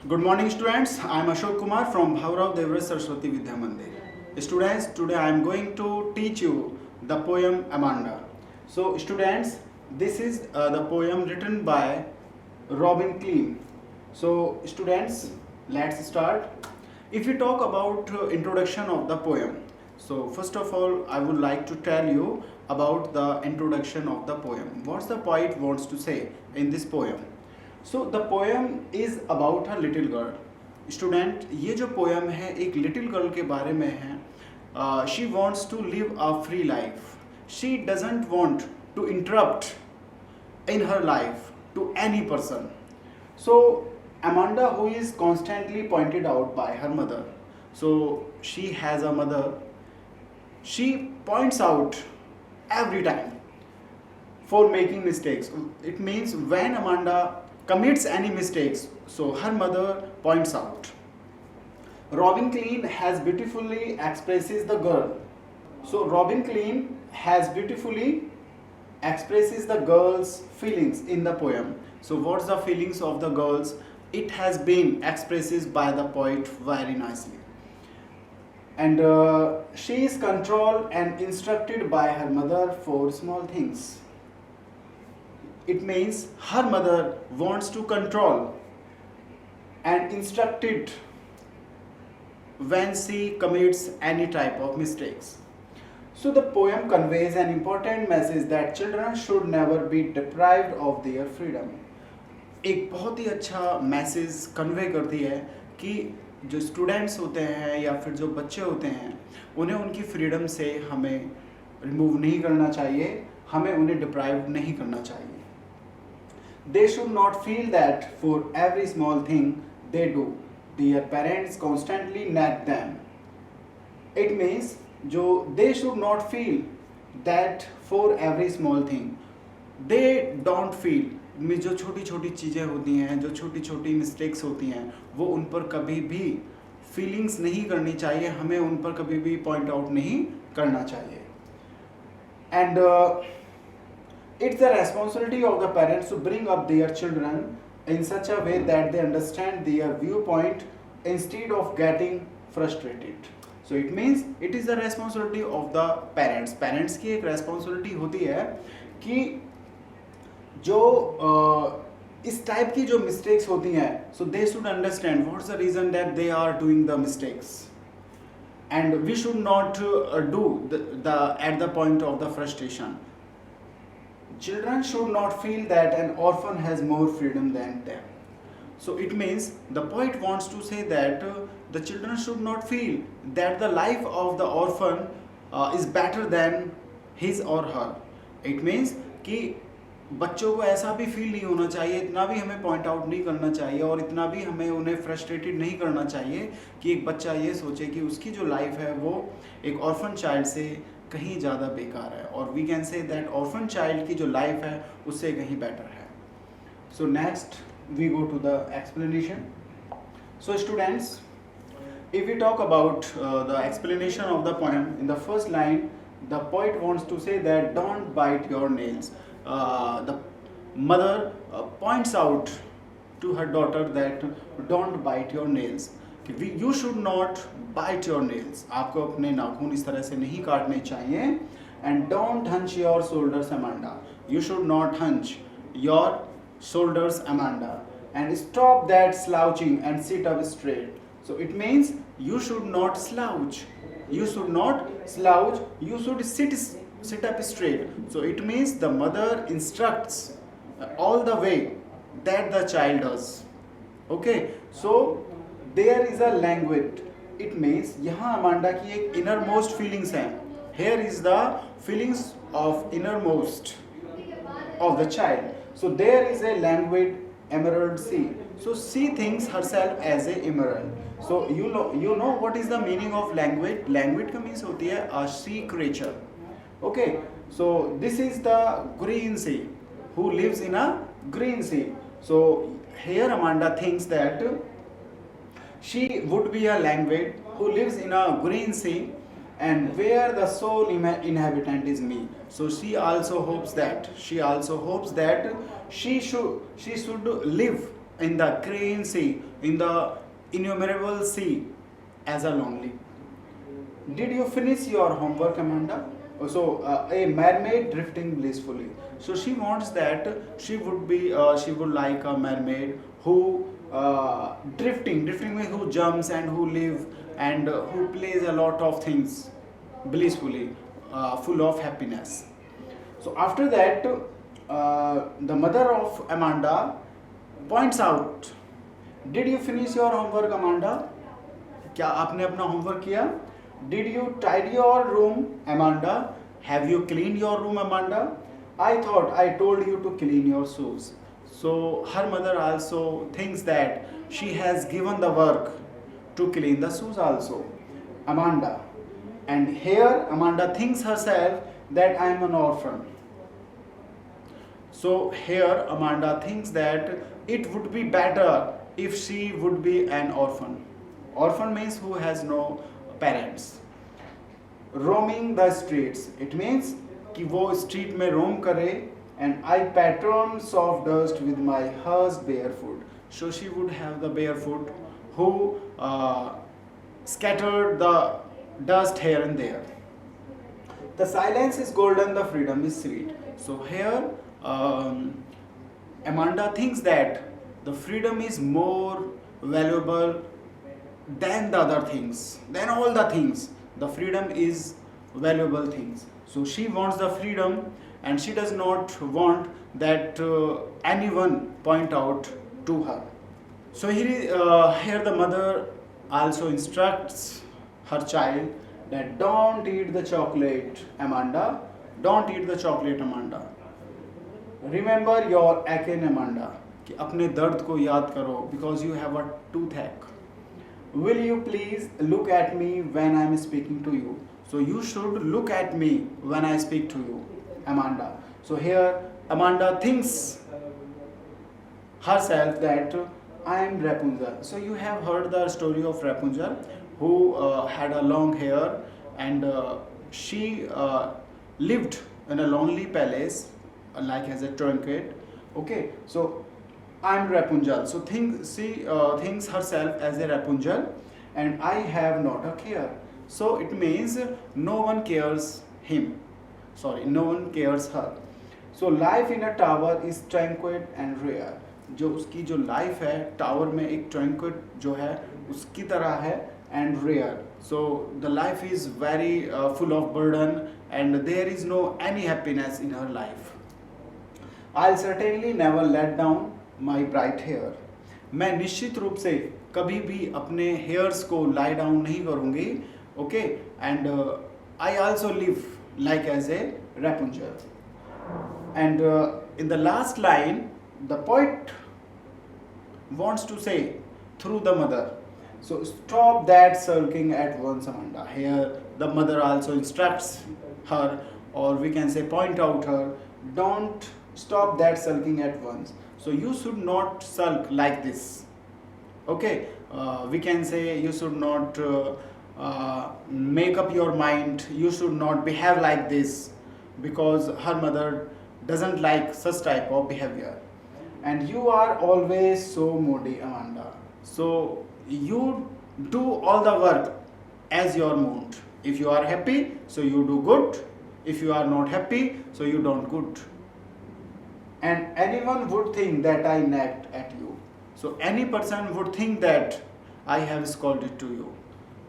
Good morning, students. I am Ashok Kumar from Bhaurav Devra Saraswati Vidya Mandir. Students, today I am going to teach you the poem Amanda. So, students, this is the poem written by Robin Klein. So, students, let's start. If we talk about introduction of the poem, so first of all, I would like to tell you about the introduction of the poem. What the poet wants to say in this poem. So the poem is about a little girl. Student, ये जो poem है एक little girl के बारे में है. She wants to live a free life. She doesn't want to interrupt in her life to any person. So Amanda, who is constantly pointed out by her mother, so she has a mother, she points out every time for making mistakes. It means when Amanda commits any mistakes, so her mother points out. Robin Klein has beautifully expresses the girl. So Robin Klein has beautifully expresses the girl's feelings in the poem. So what's the feelings of the girls? It has been expressed by the poet very nicely. And she is controlled and instructed by her mother for small things. It means her mother wants to control and instruct it when she commits any type of mistakes. So the poem conveys an important message that children should never be deprived of their freedom. एक बहुत ही अच्छा message convey करती है कि जो students होते हैं या फिर जो बच्चे होते हैं उन्हें उनकी फ्रीडम से हमें रिमूव नहीं करना चाहिए, हमें उन्हें डिप्राइव नहीं करना चाहिए. They should not feel that for every small thing they do, their parents constantly nag them. It means जो they should not feel that for every small thing, they don't feel में जो छोटी छोटी चीज़ें होती हैं, जो छोटी छोटी मिस्टेक्स होती हैं, वो उन पर कभी भी फीलिंग्स नहीं करनी चाहिए, हमें उन पर कभी भी पॉइंट आउट नहीं करना चाहिए. And it's the responsibility of the parents to bring up their children in such a way that they understand their viewpoint instead of getting frustrated. So it means it is the responsibility of the parents. Parents की एक responsibility होती है कि जो इस type की जो mistakes होती हैं, so they should understand what's the reason that they are doing the mistakes, and we should not do the at the point of the frustration. Children should not feel that an orphan has more freedom than them. So it means the poet wants to say that the children should not feel that the life of the orphan is better than his or her. It means कि बच्चों को ऐसा भी feel नहीं होना चाहिए, इतना भी हमें पॉइंट आउट नहीं करना चाहिए और इतना भी हमें उन्हें फ्रस्ट्रेटेड नहीं करना चाहिए कि एक बच्चा ये सोचे कि उसकी जो लाइफ है वो एक ऑर्फन चाइल्ड से कहीं ज़्यादा बेकार है, और we can say that orphan child की जो लाइफ है उससे कहीं बेटर है. So next we go to the explanation. So students, if we talk about the explanation of the poem, in the first line the poet wants to say that don't bite your nails. The mother points out to her daughter that don't bite your nails. You should not bite your nails. आपको अपने नाखून इस तरह से नहीं काटने चाहिए. And don't hunch your shoulders, Amanda. You should not hunch your shoulders, Amanda. And stop that slouching and sit up straight. So it means you should not slouch. You should not slouch. You should sit up straight. So it means the mother instructs all the way that the child does. Okay. So there is a language. It means यहाँ Amanda की एक innermost feelings है. Here is the feelings of innermost of the child. So there is a languid emerald sea. So she thinks herself as a emerald. So you know what is the meaning of languid? Languid का means होती है a sea creature. Okay. So this is the green sea who lives in a green sea. So here Amanda thinks that she would be a languid who lives in a green sea and where the sole inhabitant is me. So she also hopes that she should live in the green sea, in the innumerable sea as a lonely. Did you finish your homework, Amanda? A mermaid drifting blissfully. So she wants that she would like a mermaid who drifting means who jumps and who live and who plays a lot of things blissfully, full of happiness. So after that, the mother of Amanda points out, did you finish your homework, Amanda? क्या आपने अपना homework किया? Did you tidy your room, Amanda? Have you cleaned your room, Amanda? I thought I told you to clean your shoes. So her mother also thinks that she has given the work to clean the shoes also, Amanda. And here Amanda thinks herself that I am an orphan. So here Amanda thinks that it would be better if she would be an orphan. Orphan means who has no parents. Roaming the streets, it means कि वो street में roam करे and I pattern soft dust with my hushed bare foot. So she would have the bare foot who scattered the dust here and there. The silence is golden, the freedom is sweet. So here Amanda thinks that the freedom is more valuable than the other things, than all the things. The freedom is valuable things. So she wants the freedom and she does not want that anyone point out to her. So here the mother also instructs her child that don't eat the chocolate, Amanda. Don't eat the chocolate, Amanda. Remember your aching, Amanda. कि अपने दर्द को याद करो because you have a toothache. Will you please look at me when I am speaking to you? So you should look at me when I speak to you, Amanda. So here Amanda thinks herself that I am Rapunzel. So you have heard the story of Rapunzel who had a long hair and she lived in a lonely palace like as a trinket. Okay, so I'm Rapunzel. So she thinks herself as a Rapunzel and I have not a care. So it means no one cares him. Sorry, no one cares her. So life in a tower is tranquil and rare. जो उसकी जो life है tower में एक ट्रंक्विल जो है उसकी तरह है and rare. So the life is very full of burden and there is no any happiness in her life. I'll certainly never let down my bright hair. मैं निश्चित रूप से कभी भी अपने hairs को lie down नहीं करूँगी. Okay, and I also live like as a Rapunzel. And in the last line, the poet wants to say through the mother. So stop that sulking at once, Amanda. Here the mother also instructs her, or we can say point out her, don't stop that sulking at once. So you should not sulk like this. Okay, we can say you should not make up your mind. You should not behave like this because her mother doesn't like such type of behavior. And you are always so moody, Amanda. So you do all the work as your mood. If you are happy, so you do good. If you are not happy, so you don't good. And anyone would think that I nagged at you. So any person would think that I have scolded to you,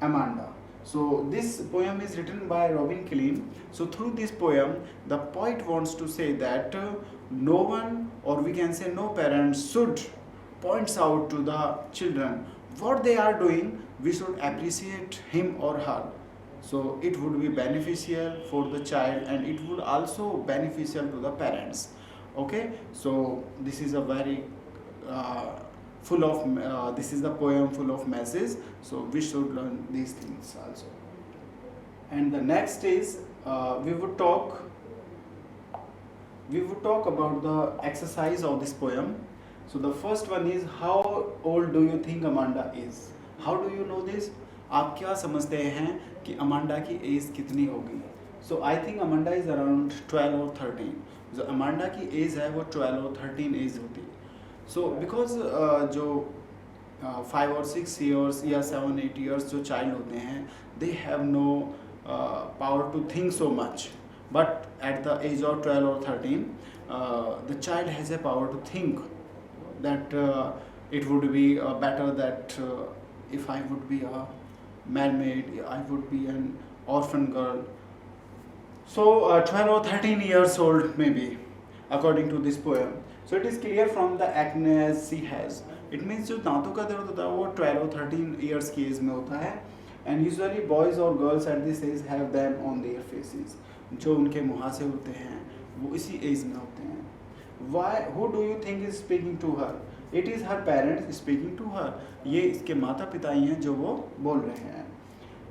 Amanda. So this poem is written by Robin Killeen. So through this poem, the poet wants to say that no one, or we can say no parents, should points out to the children what they are doing. We should appreciate him or her. So it would be beneficial for the child and it would also beneficial to the parents. Okay, so this is a very full of this is the poem full of messages. So we should learn these things also. And the next is we would talk about the exercise of this poem. So the first one is, how old do you think Amanda is? How do you know this? आप क्या समझते हैं कि Amanda की as कितनी होगी? So I think Amanda is around 12 or 13. जो Amanda की एज है वो 12 और 13 एज होती है. So because जो 5 or 6 years या 7 8 years जो child होते हैं, they have no power to think so much. But at the age of 12 or 13, the child has a power to think that it would be better that if I would be a mermaid, I would be an orphan girl. So 12 or 13 years old maybe, according to this poem. So it is clear from the acne she has. It means जो दांतों का दर्द होता है वो 12 or 13 years की as में होता है. And usually boys or girls at this age have them on their faces. जो उनके मुहासे होते हैं वो इसी एज में होते हैं. Why? Who do you think is speaking to her? It is her parents speaking to her. ये इसके माता पिता ही हैं जो वो बोल रहे हैं.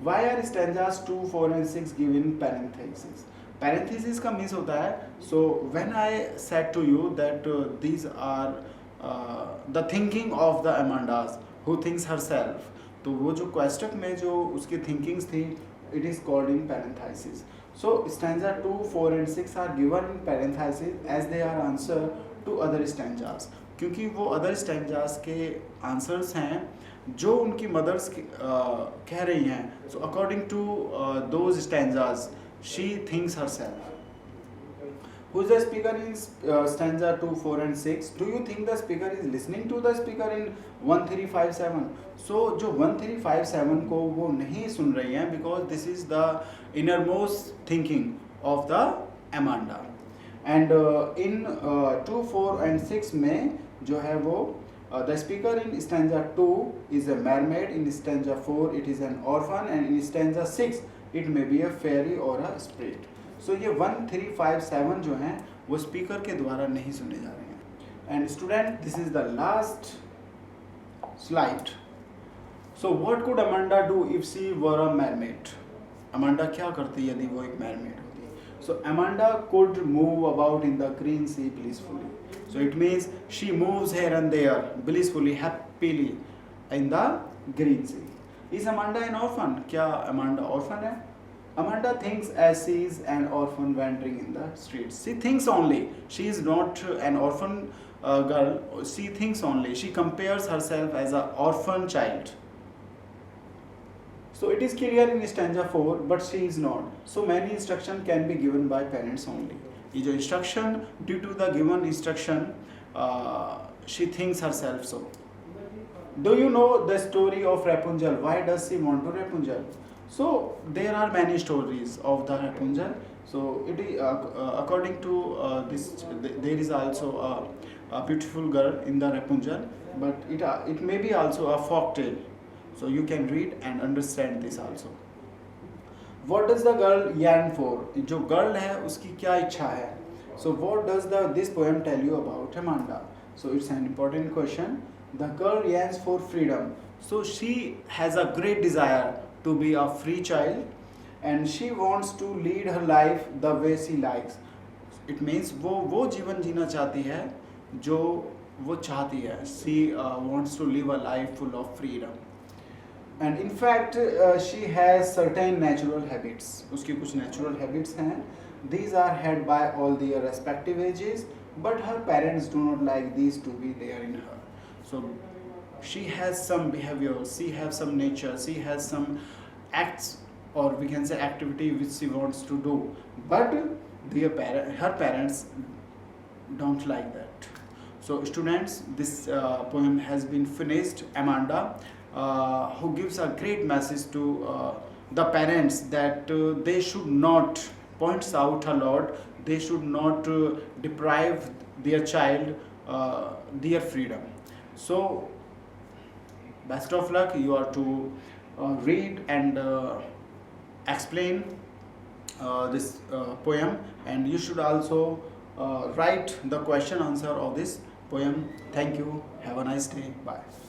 Why are stanzas 2, 4 and 6 given parentheses? Parentheses का मीन्स होता है, so when I said to you that these are the thinking of the Amandas who thinks herself, तो वो जो क्वेश्चन में जो उसकी थिंकिंग्स थी, it is called in parentheses. So stanza 2, 4 and 6 are given in parentheses as they are answer to other stanzas, क्योंकि वो other stanzas के answers हैं जो उनकी मदर्स कह रही हैं. So according to those stanzas, she thinks herself. Who is the speaker in stanza 2, 4 and 6? Do you think the speaker is listening to the speaker in 1, 3, 5, 7? So जो 1, 3, 5, 7 को वो नहीं सुन रही हैं because this is the innermost thinking of the Amanda. And in 2, 4 and 6 में जो है वो the speaker in stanza 2 is a mermaid, in stanza 4 it is an orphan, and in stanza 6 it may be a fairy or a spirit. So ये 1, 3, 5, 7 जो हैं वो speaker के द्वारा नहीं सुने जा रहे हैं. And student, this is the last slide. So what could Amanda do if she were a mermaid? Amanda क्या करती यदि वो एक mermaid होती? So Amanda could move about in the green sea blissfully. So it means she moves here and there blissfully, happily in the green sea. Is Amanda an orphan? क्या Amanda orphan है? Amanda thinks as she is an orphan wandering in the streets. She thinks only. She is not an orphan girl. She thinks only. She compares herself as an orphan child. So it is clear in stanza 4, but she is not. So many instruction can be given by parents only. ये जो instruction, due to the given instruction, she thinks herself so. Do you know the story of Rapunzel? Why does she want to Rapunzel? So there are many stories of the Rapunzel. So it is, according to this, there is also a beautiful girl in the Rapunzel, but it may be also a folk tale. So you can read and understand this also. What does the girl yearn for? जो girl है उसकी क्या इच्छा है? So what does this poem tell you about Amanda? So it's an important question. The girl yearns for freedom. So she has a great desire to be a free child, and she wants to lead her life the way she likes. It means वो जीवन जीना चाहती है जो वो चाहती है. She wants to live a life full of freedom. And in fact she has certain natural habits. उसकी कुछ natural habits हैं. These are had by all their respective ages, but her parents do not like these to be there in her. So she has some behavior, she has some nature, she has some acts, or we can say activity which she wants to do, but her parents don't like that. So students, this poem has been finished. Amanda, who gives a great message to the parents that they should not, points out a lot, they should not deprive their child their freedom. So best of luck. You are to read and explain this poem, and you should also write the question answer of this poem. Thank you. Have a nice day. Bye.